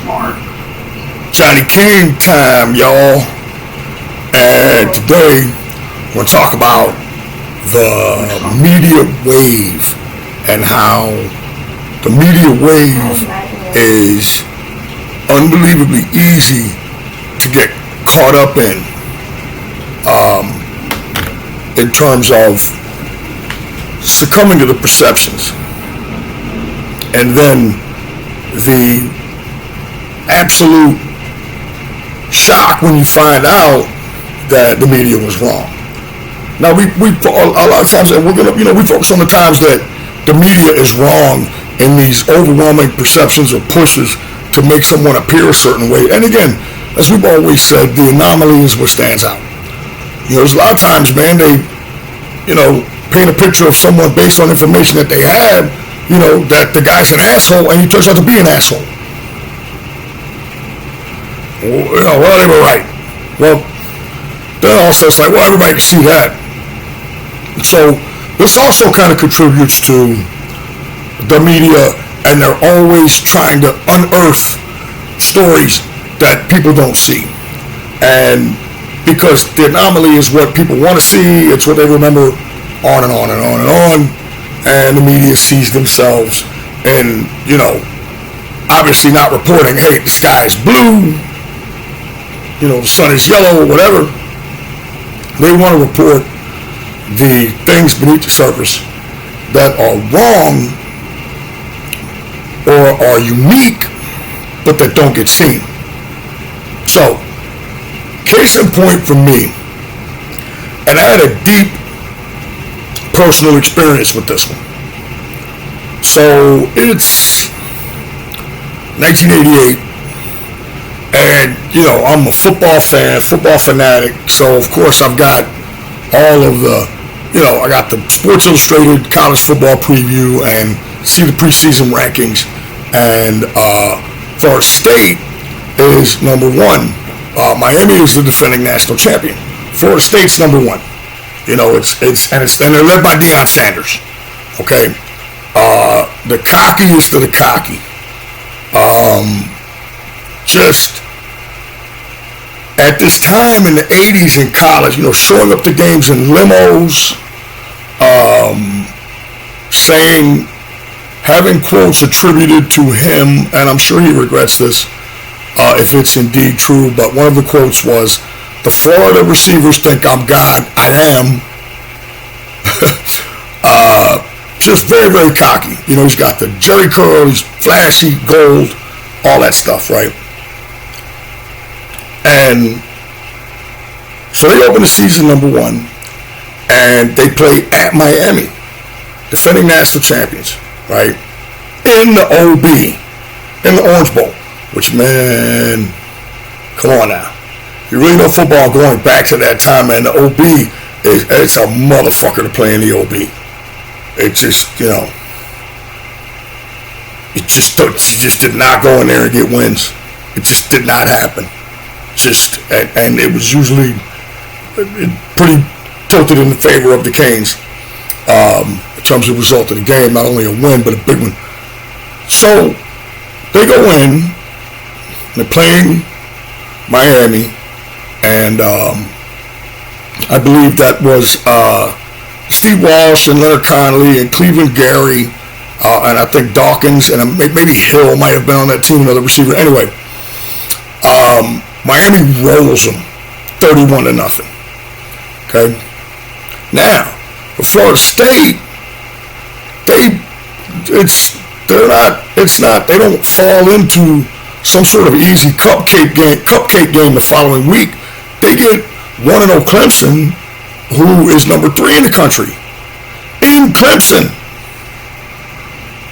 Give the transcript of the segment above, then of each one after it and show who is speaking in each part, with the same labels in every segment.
Speaker 1: Johnny Cain time, y'all. And today we're going to talk about the media wave and how the media wave is unbelievably easy to get caught up in terms of succumbing to the perceptions, and then the absolute shock when you find out that the media was wrong. Now we a lot of times, and we focus on the times that the media is wrong in these overwhelming perceptions or pushes to make someone appear a certain way. And again, as we've always said, the anomaly is what stands out. There's a lot of times, man, they, paint a picture of someone based on information that they have, that the guy's an asshole, and he turns out to be an asshole. Well, they were right. Well, then also it's like, well, everybody can see that. So this also kind of contributes to the media, and they're always trying to unearth stories that people don't see. And because the anomaly is what people want to see, it's what they remember, on and on and on and on, and the media sees themselves and, obviously not reporting, hey, the sky is blue, the sun is yellow, or whatever. They want to report the things beneath the surface that are wrong or are unique, but that don't get seen. So, case in point for me, and I had a deep personal experience with this one. So it's 1988, and I'm a football fan, football fanatic. So of course I've got all of the, I got the Sports Illustrated college football preview and see the preseason rankings. And Florida State is number one. Miami is the defending national champion. Florida State's number one. And they're led by Deion Sanders. Okay, the cockiest of the cocky. Just at this time in the 80s in college, showing up to games in limos, having quotes attributed to him, and I'm sure he regrets this if it's indeed true, but one of the quotes was, "The Florida receivers think I'm God. I am." Just very, very cocky. He's got the jerry curl, he's flashy, gold, all that stuff, right? And so they open the season number one, and they play at Miami, defending national champions, right? In the OB, in the Orange Bowl, which, man, come on now. You really know football going back to that time, man. The OB, it's a motherfucker to play in the OB. It just, you just did not go in there and get wins. It just did not happen. And it was usually pretty tilted in the favor of the Canes in terms of the result of the game. Not only a win, but a big one. So they go in, they're playing Miami, and I believe that was Steve Walsh and Leonard Connolly and Cleveland Gary, and I think Dawkins and maybe Hill might have been on that team, another receiver. Anyway, Miami rolls them 31-0. Okay. Now, for Florida State, they don't fall into some sort of easy cupcake game the following week. They get 1-0 Clemson, who is number 3 in the country, in Clemson,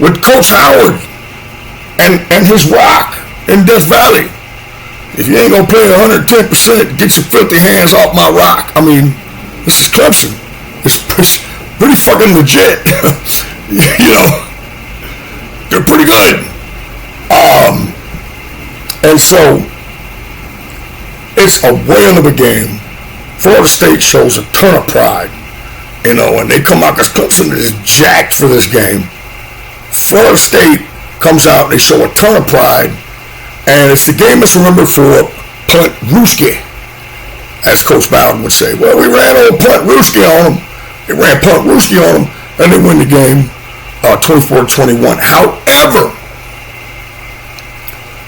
Speaker 1: with Coach Howard and his rock in Death Valley. If you ain't gonna play 110%, get your filthy hands off my rock. I mean, this is Clemson. It's pretty fucking legit. They're pretty good. And so it's a whale of a game. Florida State shows a ton of pride, and they come out because Clemson is jacked for this game. Florida State comes out and they show a ton of pride, And it's the game that's remembered for Punt Rooski, as Coach Bowden would say. Well, we ran old Punt Rooski on them. They ran Punt Rooski on them, and they win the game 24-21. However,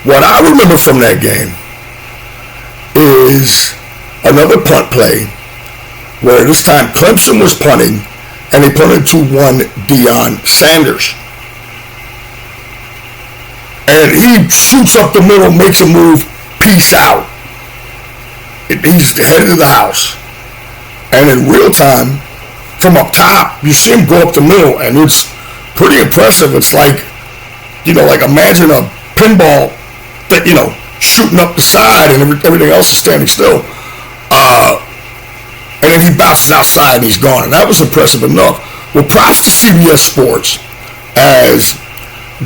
Speaker 1: what I remember from that game is another punt play where this time Clemson was punting, and they punted to one Deion Sanders. And he shoots up the middle, makes a move, peace out. He's headed to the house. And in real time, from up top, you see him go up the middle, and it's pretty impressive. It's like, like imagine a pinball that, shooting up the side and everything else is standing still. And then he bounces outside and he's gone. And that was impressive enough. Well, props to CBS Sports as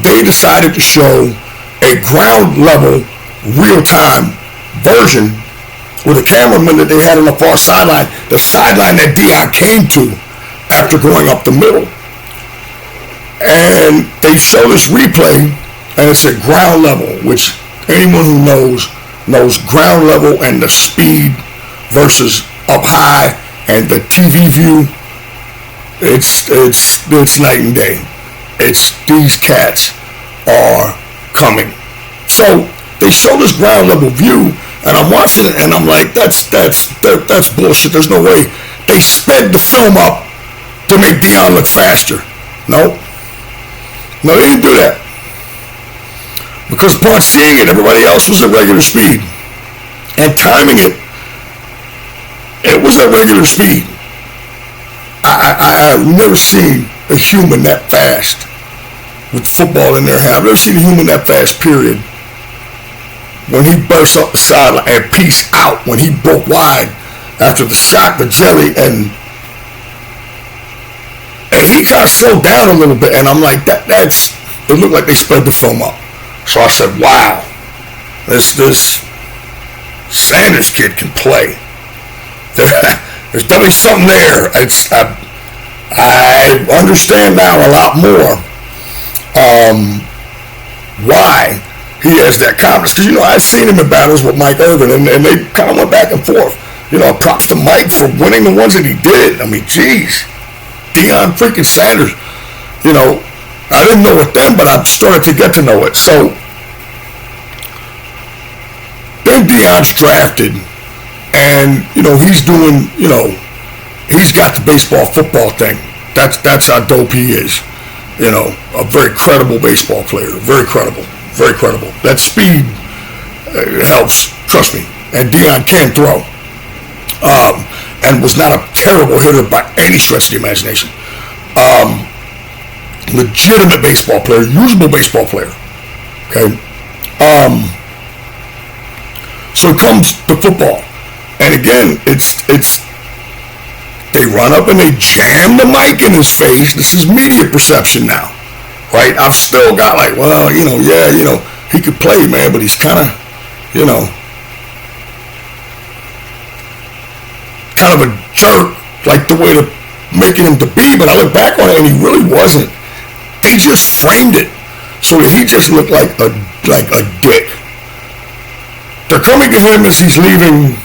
Speaker 1: they decided to show a ground level, real time version with a cameraman that they had on the far sideline, the sideline that Deion came to after going up the middle. And they show this replay, and it's at ground level, which anyone who knows ground level and the speed versus up high and the TV view. It's night and day. These cats are coming. So they show this ground level view, and I'm watching it, and I'm like, that's bullshit. There's no way. They sped the film up to make Deion look faster. No, they didn't do that. Because upon seeing it, everybody else was at regular speed. And timing it, it was at regular speed. I've never seen a human that fast with football in their hand. I've never seen a human that fast, period. When he burst up the sideline and peace out, when he broke wide after the shot, the jelly, and he kind of slowed down a little bit, and I'm like, it looked like they sped the film up. So I said, wow, this Sanders kid can play. There's definitely something there. I understand now a lot more why he has that confidence. Because, I've seen him in battles with Mike Irvin, and they kind of went back and forth. Props to Mike for winning the ones that he did. I mean, geez, Deion freaking Sanders, I didn't know it then, but I started to get to know it. So then Deion's drafted, and he's doing, he's got the baseball football thing. That's how dope he is. A very credible baseball player, very credible. That speed helps, trust me. And Deion can throw, and was not a terrible hitter by any stretch of the imagination. Legitimate baseball player, usable baseball player. Okay. So it comes to football, and again, it's they run up and they jam the mic in his face. This is media perception now, right? I've still got like, well, he could play, man, but he's kind of, kind of a jerk, like the way they're making him to be. But I look back on it, and he really wasn't. They just framed it so that he just looked like a dick. They're coming to him as he's leaving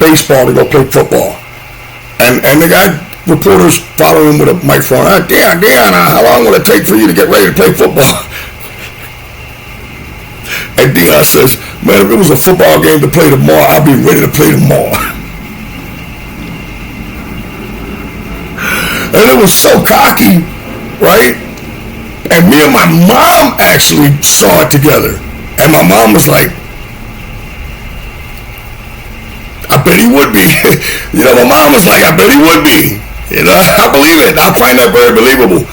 Speaker 1: baseball to go play football. And they got reporters following him with a microphone. Deion, how long will it take for you to get ready to play football? And Deion says, man, if it was a football game to play tomorrow, I'll be ready to play tomorrow. And it was so cocky, right? And me and my mom actually saw it together. And my mom was like, I bet he would be. My mom was like, I bet he would be. I believe it. I find that very believable.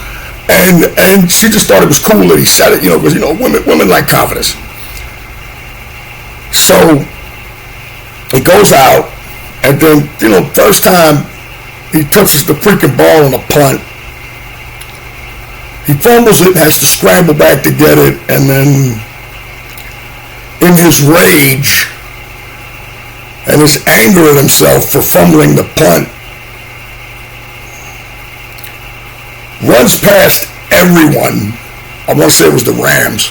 Speaker 1: And she just thought it was cool that he said it, because, women like confidence. So it goes out, and then, first time he touches the freaking ball on a punt. He fumbles it, has to scramble back to get it, and then in his rage and his anger at himself for fumbling the punt, runs past everyone. I want to say it was the Rams.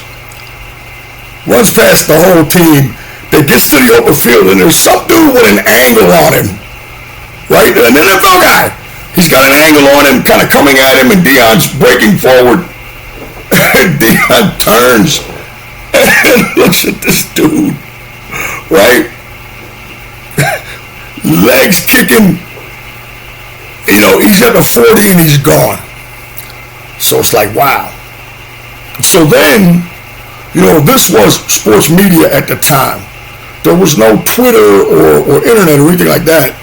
Speaker 1: runs past the whole team. They gets to the open field, and there's some dude with an angle on him, right? An NFL guy. He's got an angle on him, kind of coming at him, and Deion's breaking forward. And Deion turns and looks at this dude, right? Legs kicking. You know, he's at the 40 and he's gone. So it's like, wow. So then, you know, this was sports media at the time. There was no Twitter or internet or anything like that.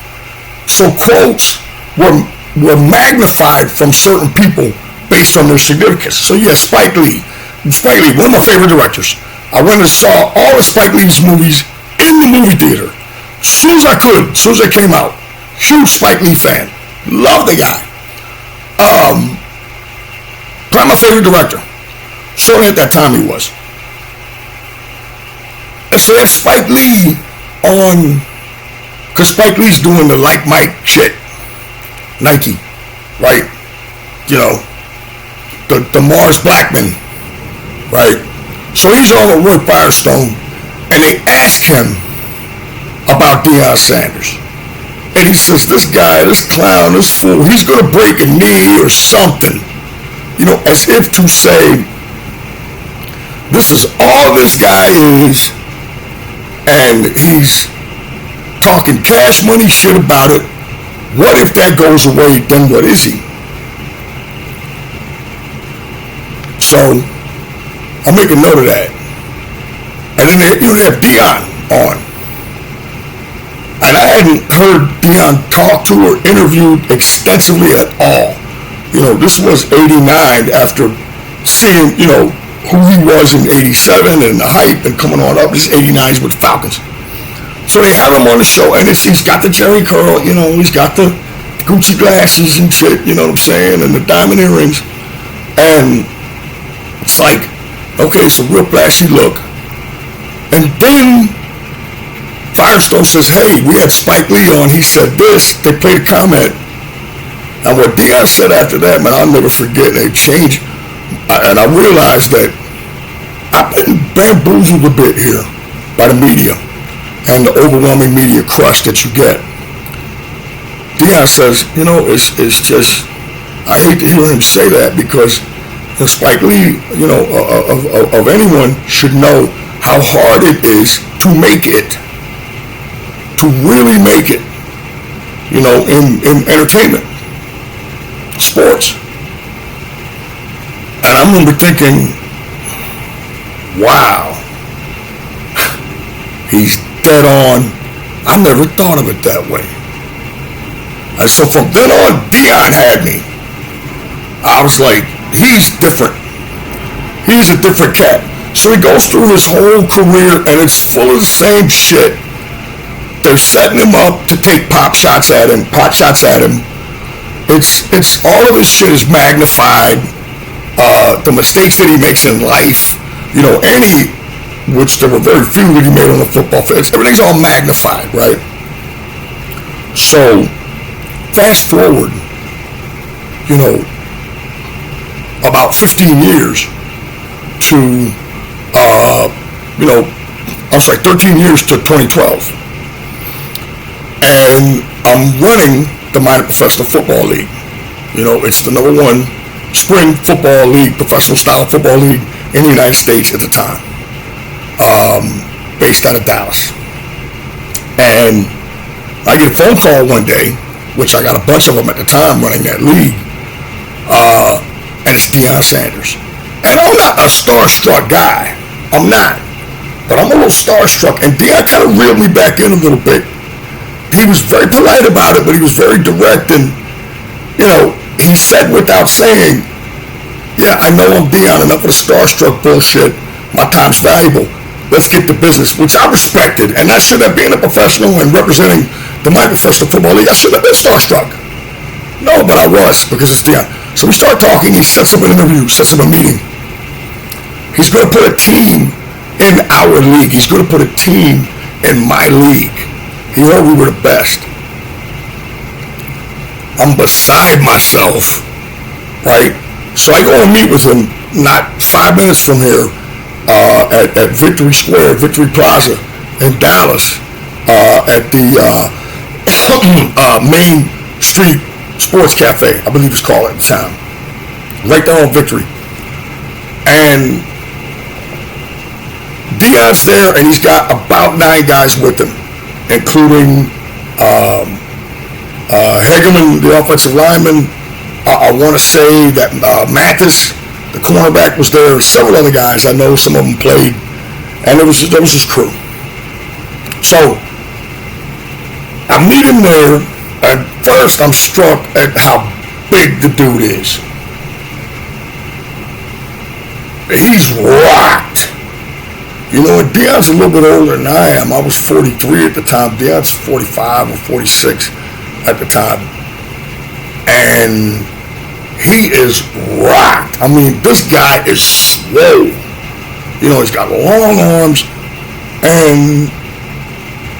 Speaker 1: So quotes were magnified from certain people based on their significance. So yeah, Spike Lee, one of my favorite directors. I went and saw all of Spike Lee's movies in the movie theater. As soon as I could, as soon as they came out. Huge Spike Lee fan. Love the guy. Probably my favorite director. Certainly at that time he was. And so they have Spike Lee on, because Spike Lee's doing the Like Mike shit. Nike, right? You know, the Mars Blackman, right? So he's on with Roy Firestone, and they ask him about Deion Sanders. And he says, this guy, this clown, this fool, he's going to break a knee or something. You know, as if to say, this is all this guy is, and he's talking cash money shit about it. What if that goes away, then what is he? So, I'll make a note of that. And then they have Deion on. And I hadn't heard Deion talk to or interviewed extensively at all. You know, this was 89 after seeing, you know, who he was in 87 and the hype and coming on up. This is 89 with the Falcons. So they have him on the show, and he's got the Jerry curl, you know, he's got the Gucci glasses and shit, you know what I'm saying, and the diamond earrings. And it's like, okay, it's a real flashy look. And then Firestone says, hey, we had Spike Lee on, he said this, they played a comment. And what Deion said after that, man, I'll never forget, they changed. And I realized that I've been bamboozled a bit here by the media and the overwhelming media crush that you get. Deion says, you know, it's just, I hate to hear him say that because Spike Lee, you know, of anyone should know how hard it is to make it, to really make it, you know, in entertainment, sports. And I remember thinking, wow, he's dead on. I never thought of it that way. And so from then on, Deion had me. I was like, he's different. He's a different cat. So he goes through his whole career, and it's full of the same shit. They're setting him up to take pot shots at him. It's all of his shit is magnified. The mistakes that he makes in life, you know, which there were very few that he made on the football field. Everything's all magnified, right? So, fast forward, you know, about 15 years to, 13 years to 2012. And I'm running the minor professional football league. You know, it's the number one spring football league, professional style football league in the United States at the time, based out of Dallas. And I get a phone call one day, which I got a bunch of them at the time running that league, and it's Deion Sanders. And I'm not a starstruck guy. I'm not. But I'm a little starstruck, and Deion kind of reeled me back in a little bit. He was very polite about it, but he was very direct, and, you know, he said without saying, yeah, I know I'm Deion, enough of the starstruck bullshit. My time's valuable. Let's get to business, which I respected. And that shouldn't have been a professional and representing the minor professional football league. I shouldn't have been starstruck. No, but I was, because it's Deion. So we start talking. He sets up an interview, sets up a meeting. He's going to put a team in our league. He's going to put a team in my league. He heard we were the best. I'm beside myself, right? So I go and meet with him not 5 minutes from here at Victory Square, Victory Plaza in Dallas, at the Main Street Sports Cafe, I believe it's called at the time, right there on Victory. And Deion's there, and he's got about 9 guys with him, including Hegeman, the offensive lineman. I want to say that Mathis, the cornerback, was there. Several other guys I know, some of them played, and there was his crew. So I meet him there. At first, I'm struck at how big the dude is. He's rocked. You know, and Deion's a little bit older than I am. I was 43 at the time. Deion's 45 or 46 at the time. And he is rocked. I mean, this guy is swole. You know, he's got long arms. And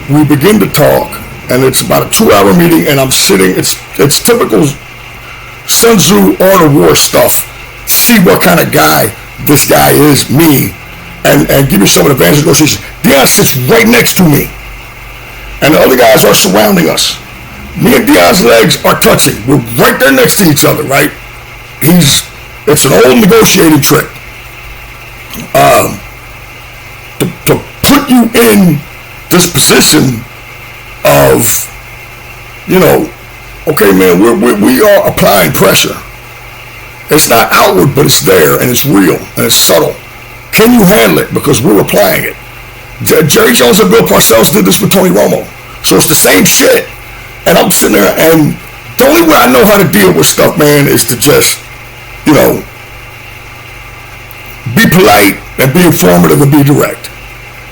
Speaker 1: we begin to talk. And it's about a 2-hour meeting. And I'm sitting. It's typical Sun Tzu Art of War stuff. See what kind of guy this guy is, me. And give you some of the advanced negotiations. Deion sits right next to me. And the other guys are surrounding us. Me and Deion's legs are touching. We're right there next to each other, right? It's an old negotiating trick. To put you in this position of, you know, okay, man, we are applying pressure. It's not outward, but it's there, and it's real, and it's subtle. Can you handle it? Because we're applying it. Jerry Jones and Bill Parcells did this with Tony Romo. So it's the same shit. And I'm sitting there, and the only way I know how to deal with stuff, man, is to just, you know, be polite and be informative and be direct.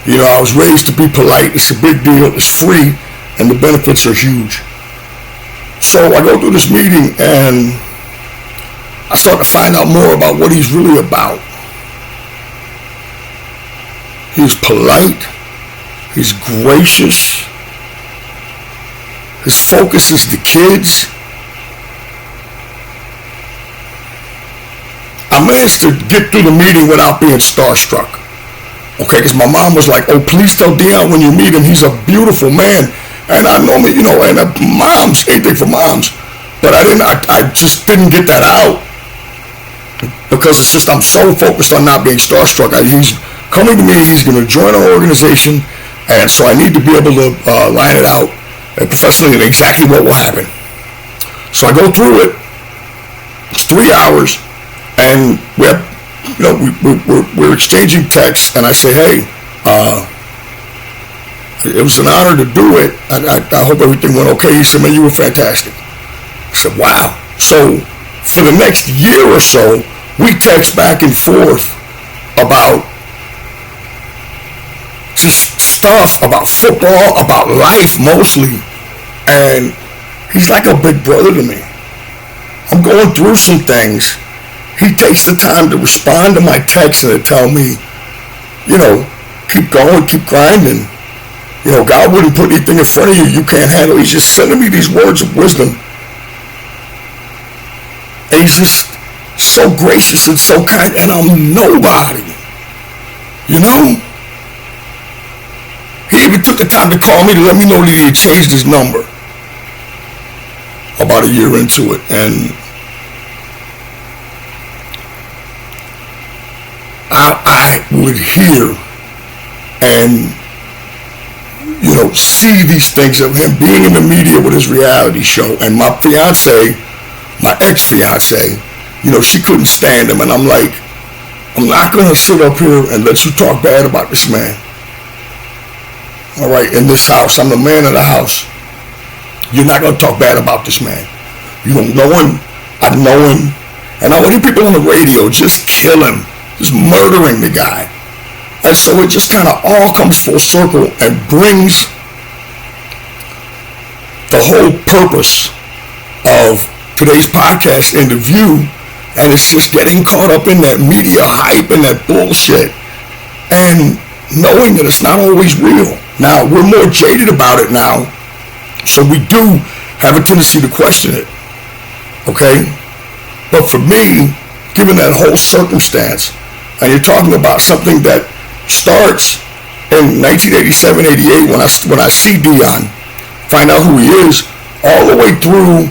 Speaker 1: You know, I was raised to be polite. It's a big deal. It's free, and the benefits are huge. So I go through this meeting, and I start to find out more about what he's really about. He's polite. He's gracious. His focus is the kids. I managed to get through the meeting without being starstruck. Okay, because my mom was like, oh, please tell Deion when you meet him, he's a beautiful man. And I normally, you know, and moms, anything for moms. But I just didn't get that out. Because it's just, I'm so focused on not being starstruck. He's coming to me, he's going to join our organization, and so I need to be able to line it out professionally and exactly what will happen. So I go through it. It's 3 hours, and we're exchanging texts, and I say, hey, it was an honor to do it. I hope everything went okay. He said, man, you were fantastic. I said, wow. So for the next year or so, we text back and forth about just stuff, about football, about life mostly. And he's like a big brother to me. I'm going through some things. He takes the time to respond to my text and to tell me, you know, keep going, keep grinding. You know, God wouldn't put anything in front of you you can't handle. He's just sending me these words of wisdom. And he's just so gracious and so kind, and I'm nobody. You know? He even took the time to call me to let me know that he had changed his number about a year into it. And I would hear and, you know, see these things of him being in the media with his reality show. And my fiance, my ex-fiance, you know, she couldn't stand him. And I'm like, I'm not going to sit up here and let you talk bad about this man. All right, in this house, I'm the man of the house. You're not going to talk bad about this man. You don't know him. I know him. And I hear people on the radio just kill him, just murdering the guy. And so it just kind of all comes full circle and brings the whole purpose of today's podcast into view. And it's just getting caught up in that media hype and that bullshit and knowing that it's not always real. Now, we're more jaded about it now, so we do have a tendency to question it, okay? But for me, given that whole circumstance, and you're talking about something that starts in 1987, 88 when I see Dion, find out who he is, all the way through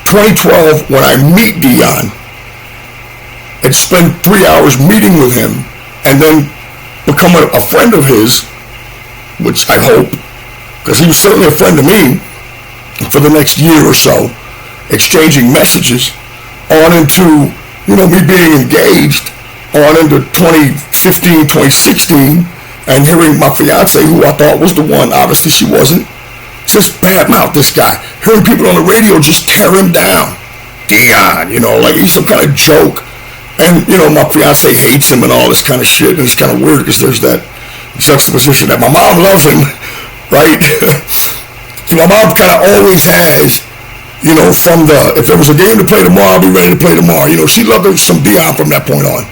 Speaker 1: 2012 when I meet Dion and spend 3 hours meeting with him and then become a friend of his, which I hope, because he was certainly a friend to me, for the next year or so, exchanging messages on into, me being engaged on into 2015, 2016, and hearing my fiance, who I thought was the one, obviously she wasn't, just badmouth this guy. Hearing people on the radio just tear him down. Dion, like he's some kind of joke. And, my fiance hates him and all this kind of shit. And it's kind of weird because there's that juxtaposition that my mom loves him, right? My mom kind of always has, from if there was a game to play tomorrow, I'll be ready to play tomorrow. She loved some Dion from that point on.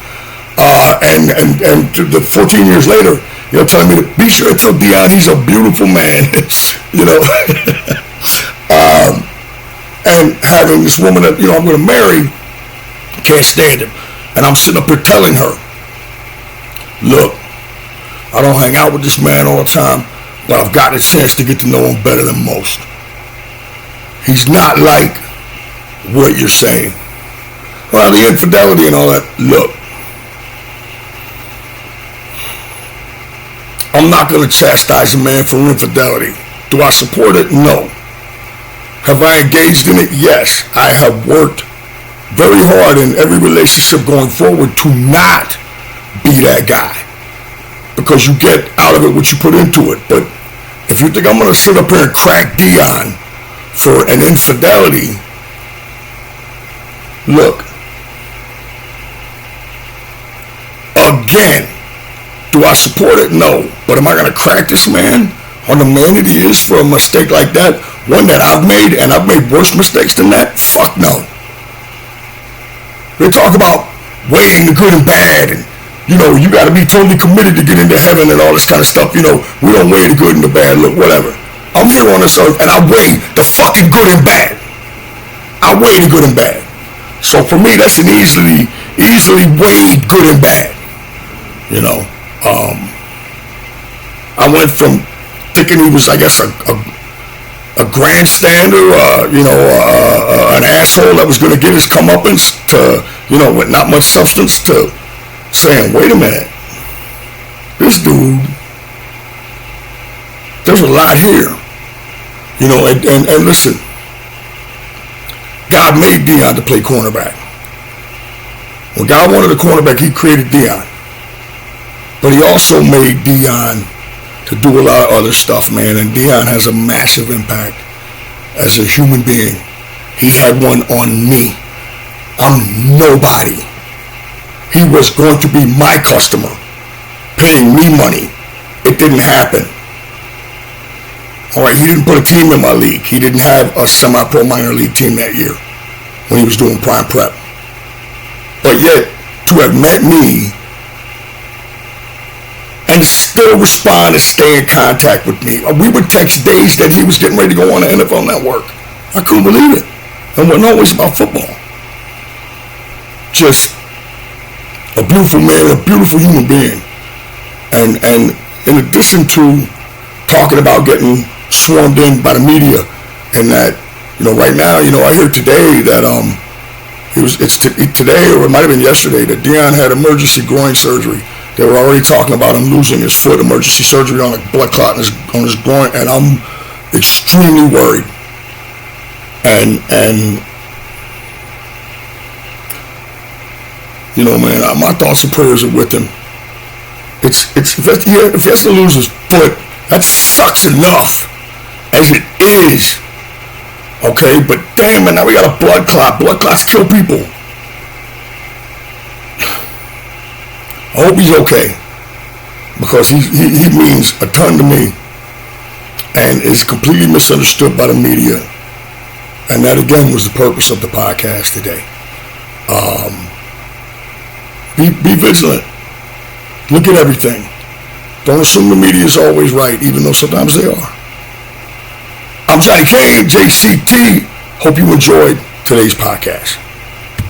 Speaker 1: And to the 14 years later, telling me to be sure to tell Dion he's a beautiful man, and having this woman that, I'm going to marry, can't stand him. And I'm sitting up here telling her, look, I don't hang out with this man all the time, but I've gotten a chance to get to know him better than most. He's not like what you're saying. Well, the infidelity and all that, look, I'm not going to chastise a man for infidelity. Do I support it? No. Have I engaged in it? Yes. I have worked very hard in every relationship going forward to not be that guy, because you get out of it what you put into it. But if you think I'm going to sit up here and crack Dion for an infidelity, look, again, do I support it? No. But am I going to crack this man on the man that he is for a mistake like that? One that I've made, and I've made worse mistakes than that? Fuck no. They talk about weighing the good and bad, and you got to be totally committed to get into heaven and all this kind of stuff. We don't weigh the good and the bad. Look, whatever. I'm here on this earth, and I weigh the fucking good and bad. I weigh the good and bad. So for me, that's an easily weighed good and bad. I went from thinking he was, I guess, a grandstander, an asshole that was going to get his comeuppance to, with not much substance, to saying, wait a minute, this dude, there's a lot here. And listen, God made Dion to play cornerback. When God wanted a cornerback, he created Dion. But he also made Dion to do a lot of other stuff, man. And Dion has a massive impact as a human being. He had one on me. I'm nobody. He was going to be my customer, paying me money. It didn't happen. All right, he didn't put a team in my league. He didn't have a semi-pro minor league team that year when he was doing prime prep. But yet, to have met me and still respond and stay in contact with me. We would text days that he was getting ready to go on the NFL Network. I couldn't believe it. And it wasn't always about football. Just a beautiful man, a beautiful human being. And in addition to talking about getting swarmed in by the media, and that, right now, I hear today that today, or it might have been yesterday, that Dion had emergency groin surgery. They were already talking about him losing his foot, emergency surgery on a blood clot on his groin, and I'm extremely worried. And man, my thoughts and prayers are with him. If he has to lose his foot, that sucks enough as it is. Okay, but damn, man, now we got a blood clot. Blood clots kill people. I hope he's okay, because he means a ton to me and is completely misunderstood by the media. And that, again, was the purpose of the podcast today. Be vigilant. Look at everything. Don't assume the media is always right, even though sometimes they are. I'm Johnny Cain, JCT. Hope you enjoyed today's podcast.